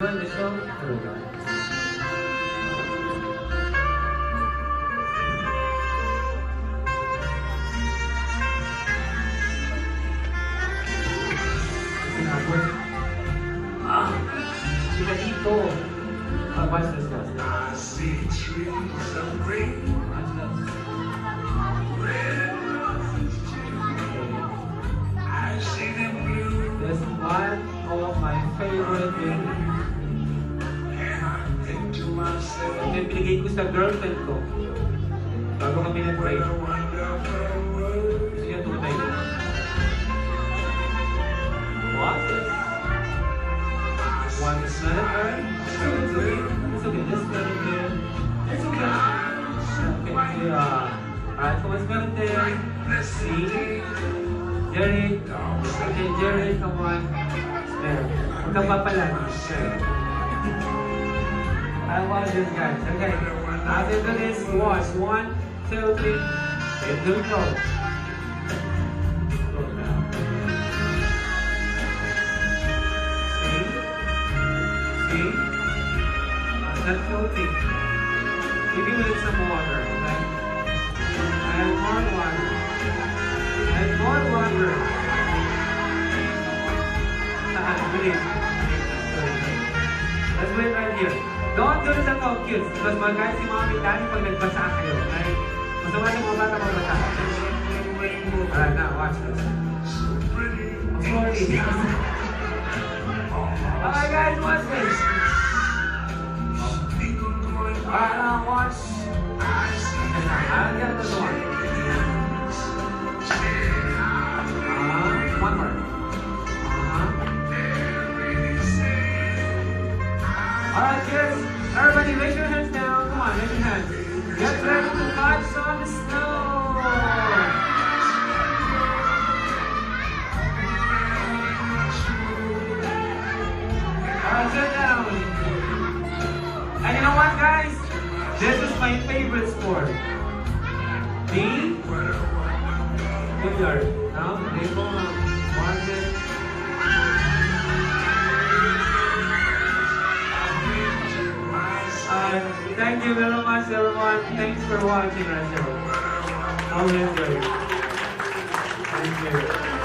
enjoy the show? There we go. Chiquitito. Watch this, guys. I see trees of green. Watch this. Red roses too. I see them blue. This is one of my favorite movies. And I think to myself, Ito yung binigay ko sa girlfriend ko. Bago kami nag-pray. what a wonderful world. Gusto niya tunay ko. Watch this. One is not a turn. Two, three. It's okay. This is not a turn. It's okay. Okay. Alright, so what's going to see? Jerry. Okay, Jerry, come on. There. Huwag kang papalan. There. I want this guys. Okay. After this, watch. 1, 2, 3. Okay, here we go. Go now. See? I'm not floating. Maybe we need some water, okay? I have more water. I have more water. Please. Let's wait right here. Don't do this at all, kids. Because magkaya si Mommy Daddy pag nagbasa kayo, okay? Masama sa mga bata magbasa. Alright, now watch this. I'm sorry. Alright guys, watch this. Alright, now watch. I'll get this one. One more. Alright kids, everybody raise your hands down. Come on, raise your hands. Get ready to catch on the snow. Alright, sit down. And you know what guys? This is my favorite sport. The billiard. Now, table, market. Thank you very much everyone. Thanks for watching our show. I'll enjoy it. Thank you.